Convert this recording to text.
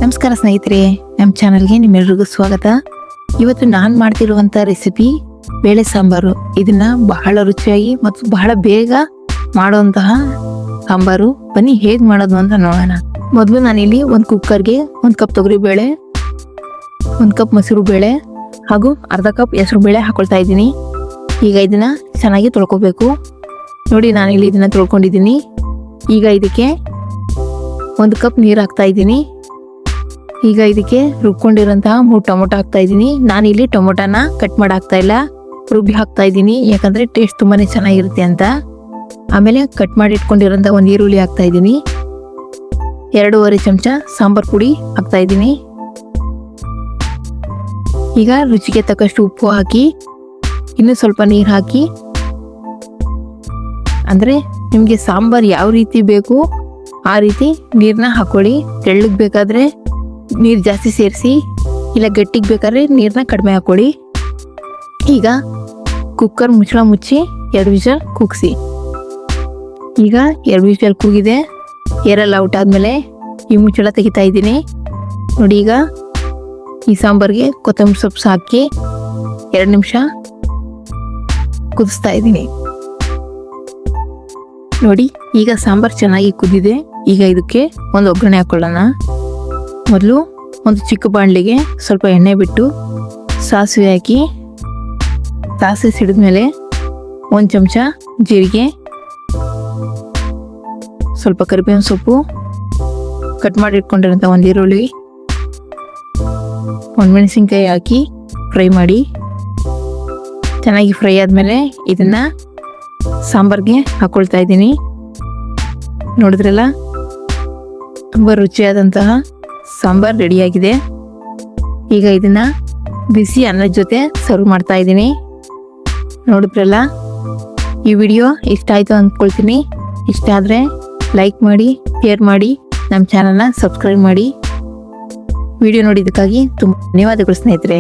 ನಮಸ್ಕಾರ ಸ್ನೇಹಿತರೆ, ನಮ್ಮ ಚಾನಲ್ಗೆ ನಿಮ್ಮೆಲ್ಲರಿಗೂ ಸ್ವಾಗತ. ಇವತ್ತು ನಾನು ಮಾಡ್ತಿರುವಂಥ ರೆಸಿಪಿ ಬೇಳೆ ಸಾಂಬಾರು. ಇದನ್ನ ಬಹಳ ರುಚಿಯಾಗಿ ಮತ್ತು ಬಹಳ ಬೇಗ ಮಾಡುವಂತಹ ಸಾಂಬಾರು. ಬನ್ನಿ ಹೇಗೆ ಮಾಡೋದು ಅಂತ ನೋಡೋಣ. ಮೊದಲು ನಾನಿಲ್ಲಿ ಒಂದು ಕುಕ್ಕರ್ಗೆ 1 ಕಪ್ ತೊಗರಿ ಬೇಳೆ, 1 ಕಪ್ ಮೊಸರು ಬೇಳೆ ಹಾಗೂ ಅರ್ಧ ಕಪ್ ಹೆಸರು ಬೇಳೆ ಹಾಕೊಳ್ತಾ ಇದ್ದೀನಿ. ಈಗ ಇದನ್ನ ಚೆನ್ನಾಗಿ ತೊಳ್ಕೊಬೇಕು. ನೋಡಿ, ನಾನಿಲ್ಲಿ ಇದನ್ನ ತೊಳ್ಕೊಂಡಿದ್ದೀನಿ. ಈಗ ಇದಕ್ಕೆ 1 ಕಪ್ ನೀರು ಹಾಕ್ತಾ ಇದ್ದೀನಿ. ಈಗ ಇದಕ್ಕೆ ರುಬ್ಕೊಂಡಿರೋಂತಹ 3 ಟೊಮೊಟೊ ಹಾಕ್ತಾ ಇದ್ದೀನಿ. ನಾನಿಲ್ಲಿ ಟೊಮೊಟೊನ ಕಟ್ ಮಾಡಿ ಹಾಕ್ತಾ ಇಲ್ಲ, ರುಬ್ಬಿ ಹಾಕ್ತಾ ಇದ್ದೀನಿ, ಯಾಕಂದ್ರೆ ಟೇಸ್ಟ್ ತುಂಬಾನೇ ಚೆನ್ನಾಗಿರುತ್ತೆ ಅಂತ. ಆಮೇಲೆ ಕಟ್ ಮಾಡಿ ಇಟ್ಕೊಂಡಿರೋಂಥ 1 ಈರುಳ್ಳಿ ಹಾಕ್ತಾ ಇದ್ದೀನಿ. 2.5 ಚಮಚ ಸಾಂಬಾರ್ ಪುಡಿ ಹಾಕ್ತಾ ಇದ್ದೀನಿ. ಈಗ ರುಚಿಗೆ ತಕ್ಕಷ್ಟು ಉಪ್ಪು ಹಾಕಿ ಇನ್ನೂ ಸ್ವಲ್ಪ ನೀರು ಹಾಕಿ, ಅಂದ್ರೆ ನಿಮಗೆ ಸಾಂಬಾರ್ ಯಾವ ರೀತಿ ಬೇಕು ಆ ರೀತಿ ನೀರನ್ನ ಹಾಕೊಳ್ಳಿ. ತೆಳ್ಳಗೆ ಬೇಕಾದ್ರೆ ನೀರು ಜಾಸ್ತಿ ಸೇರಿಸಿ, ಇಲ್ಲ ಗಟ್ಟಿಗೆ ಬೇಕಾದ್ರೆ ನೀರನ್ನ ಕಡಿಮೆ ಹಾಕೊಳ್ಳಿ. ಈಗ ಕುಕ್ಕರ್ ಮುಚ್ಚಳ ಮುಚ್ಚಿ 2 ವಿಷಲ್ ಕೂಗಿಸಿ. ಈಗ 2 ವಿಷಲ್ ಕೂಗಿದೆ. ಏರೆಲ್ಲ ಔಟ್ ಆದಮೇಲೆ ಈ ಮುಚ್ಚಳ ತೆಗಿತಾ ಇದ್ದೀನಿ. ನೋಡಿ, ಈಗ ಈ ಸಾಂಬಾರಿಗೆ ಕೊತ್ತಂಬರಿ ಸೊಪ್ಪು ಹಾಕಿ 2 ನಿಮಿಷ ಕುದಿಸ್ತಾ ಇದ್ದೀನಿ. ನೋಡಿ, ಈಗ ಸಾಂಬಾರು ಚೆನ್ನಾಗಿ ಕುದಿದೆ. ಈಗ ಇದಕ್ಕೆ ಒಂದು ಒಗ್ಗರಣೆ ಹಾಕೊಳ್ಳೋಣ. ಮೊದಲು ಒಂದು ಚಿಕ್ಕ ಬಾಣಲಿಗೆ ಸ್ವಲ್ಪ ಎಣ್ಣೆ ಬಿಟ್ಟು ಸಾಸಿವೆ ಹಾಕಿ, ಸಾಸಿವೆ ಸಿಡಿದ್ಮೇಲೆ 1 ಚಮಚ ಜೀರಿಗೆ, ಸ್ವಲ್ಪ ಕರಿಬೇವಿನ ಸೊಪ್ಪು, ಕಟ್ ಮಾಡಿ ಇಟ್ಕೊಂಡಿರೋಂಥ 1 ಈರುಳ್ಳಿ, 1 ಮೆಣಸಿನ್ಕಾಯಿ ಹಾಕಿ ಫ್ರೈ ಮಾಡಿ. ಚೆನ್ನಾಗಿ ಫ್ರೈ ಆದಮೇಲೆ ಇದನ್ನು ಸಾಂಬಾರ್ಗೆ ಹಾಕ್ಕೊಳ್ತಾ ಇದ್ದೀನಿ. ನೋಡಿದ್ರಲ್ಲ, ತುಂಬ ರುಚಿಯಾದಂತಹ ಸಾಂಬಾರ್ ರೆಡಿಯಾಗಿದೆ. ಈಗ ಇದನ್ನ ಬಿಸಿ ಅನ್ನದ ಜೊತೆ ಸರ್ವ್ ಮಾಡ್ತಾ ಇದ್ದೀನಿ. ನೋಡಿದ್ರಲ್ಲ, ಈ ವಿಡಿಯೋ ಇಷ್ಟ ಆಯಿತು ಅಂದ್ಕೊಳ್ತೀನಿ. ಇಷ್ಟ ಆದರೆ ಲೈಕ್ ಮಾಡಿ, ಶೇರ್ ಮಾಡಿ, ನಮ್ಮ ಚಾನಲ್ನ ಸಬ್ಸ್ಕ್ರೈಬ್ ಮಾಡಿ. ವಿಡಿಯೋ ನೋಡಿದ್ದಕ್ಕಾಗಿ ತುಂಬ ಧನ್ಯವಾದಗಳು ಸ್ನೇಹಿತರೆ.